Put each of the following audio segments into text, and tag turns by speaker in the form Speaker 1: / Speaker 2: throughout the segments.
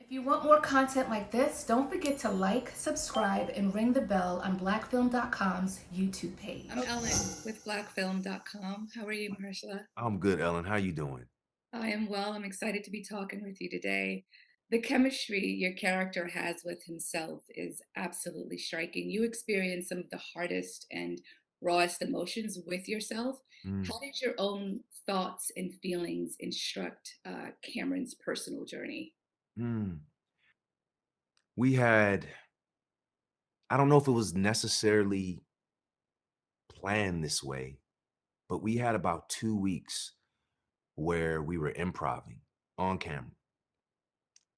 Speaker 1: If you want more content like this, don't forget to like, subscribe, and ring the bell on blackfilm.com's YouTube page.
Speaker 2: I'm Ellen with blackfilm.com. How are you, Mahershala?
Speaker 3: I'm good, Ellen. How you doing?
Speaker 2: I am well. I'm excited to be talking with you today. The chemistry your character has with himself is absolutely striking. You experience some of the hardest and rawest emotions with yourself.
Speaker 3: Mm,
Speaker 2: How did your own thoughts and feelings instruct Cameron's personal journey?
Speaker 3: mm. We had, I don't know if it was necessarily planned this way, but we had about 2 weeks where we were improvising on camera.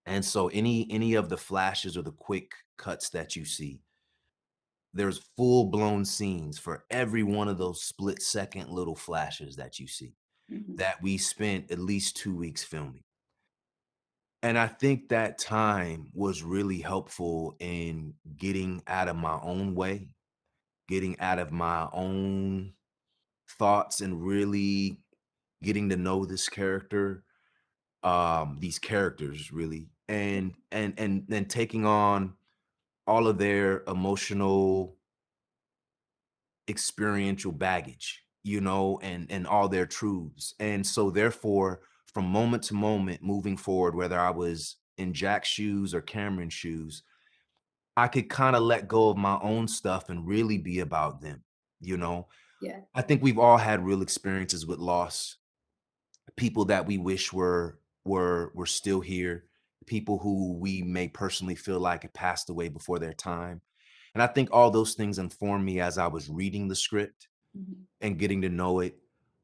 Speaker 3: And so any of the flashes or the quick cuts that you see, there's full-blown scenes for every one of those split-second little flashes that you see
Speaker 2: Mhm.
Speaker 3: that we spent at least 2 weeks filming. And I think that time was really helpful in getting out of my own way, getting out of my own thoughts, and really getting to know this character, these characters really, and then taking on all of their emotional, experiential baggage, and all their truths. And so therefore, from moment to moment moving forward, whether I was in Jack's shoes or Cameron's shoes, I could kinda let go of my own stuff and really be about them, you know?
Speaker 2: Yeah.
Speaker 3: I think we've all had real experiences with loss, people that we wish were still here, people who we may personally feel like had passed away before their time, and I think all those things informed me as I was reading the script
Speaker 2: Mhm.
Speaker 3: and getting to know it,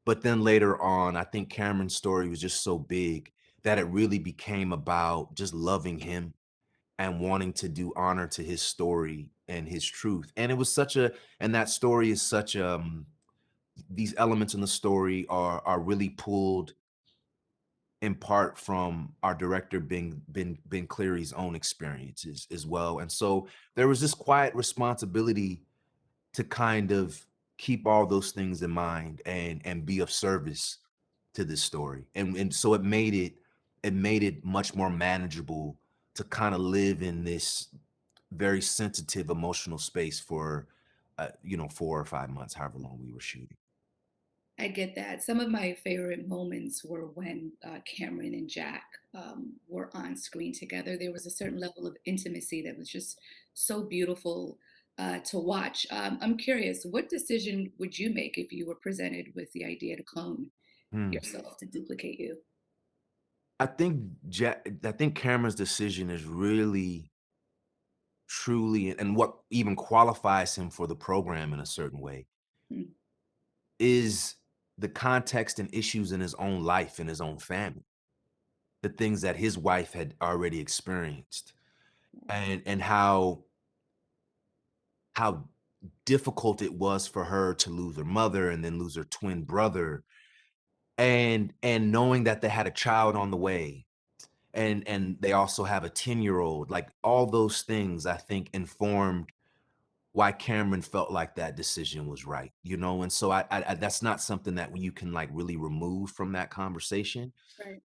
Speaker 3: but then later on, I think Cameron's story was just so big that it really became about just loving him and wanting to do honor to his story and his truth. And it was such a and that story is such these elements in the story are really pulled in part from our director Ben Cleary's own experiences as well. And so there was this quiet responsibility to kind of keep all those things in mind and be of service to this story. And so it made it much more manageable to kind of live in this very sensitive emotional space for 4 or 5 months, however long we were shooting.
Speaker 2: I get that. Some of my favorite moments were when Cameron and Jack were on screen together. There was a certain level of intimacy that was just so beautiful to watch. I'm curious, what decision would you make if you were presented with the idea to clone
Speaker 3: Hmm.
Speaker 2: yourself to duplicate you?
Speaker 3: I think Cameron's decision is really truly, and what even qualifies him for the program in a certain way,
Speaker 2: Mm.
Speaker 3: is the context and issues in his own life and his own family, the things that his wife had already experienced, and how difficult it was for her to lose her mother and then lose her twin brother, and knowing that they had a child on the way, and they also have a 10-year-old. Like, all those things I think informed why Cameron felt like that decision was right, and so I that's not something that you can, like, really remove from that conversation.
Speaker 2: Right.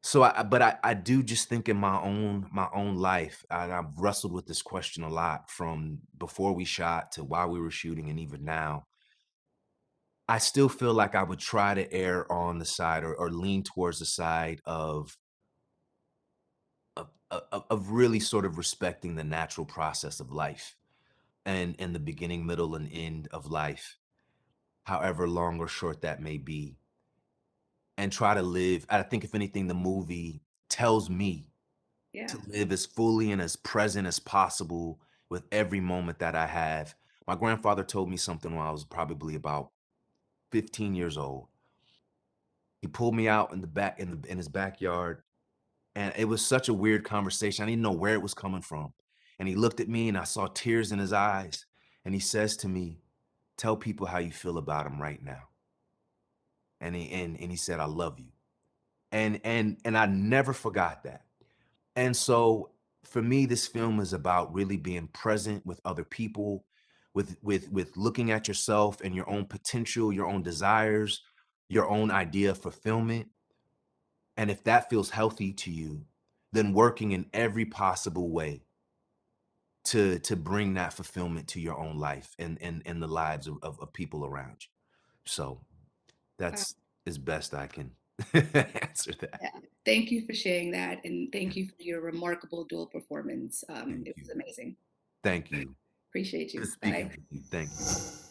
Speaker 3: So but I do just think in my own life, and I've wrestled with this question a lot from before we shot to while we were shooting and even now. I still feel like I would try to err on the side, or lean towards the side of really sort of respecting the natural process of life, and the beginning, middle, and end of life, however long or short that may be, and try to live. I think if anything, the movie tells me
Speaker 2: Yeah.
Speaker 3: to live as fully and as present as possible with every moment that I have. My grandfather told me something when I was probably about 15 years old. He pulled me out in the back in his backyard, and it was such a weird conversation. I didn't know where it was coming from. And he looked at me and I saw tears in his eyes, and he says to me, "Tell people how you feel about them right now." And he said, "I love you." And I never forgot that. And so for me, this film is about really being present with other people, with looking at yourself and your own potential, your own desires, your own idea of fulfillment. And if that feels healthy to you, then working in every possible way to bring that fulfillment to your own life and the lives of people around you. So
Speaker 2: Wow.
Speaker 3: that's as best I can answer that.
Speaker 2: Yeah. Thank you for sharing that, and
Speaker 3: Yeah,
Speaker 2: thank you for your remarkable dual performance.
Speaker 3: thank
Speaker 2: It
Speaker 3: you.
Speaker 2: was amazing.
Speaker 3: Thank you.
Speaker 2: Appreciate
Speaker 3: Good
Speaker 2: you.
Speaker 3: speaking
Speaker 2: Bye.
Speaker 3: with you. Thank you.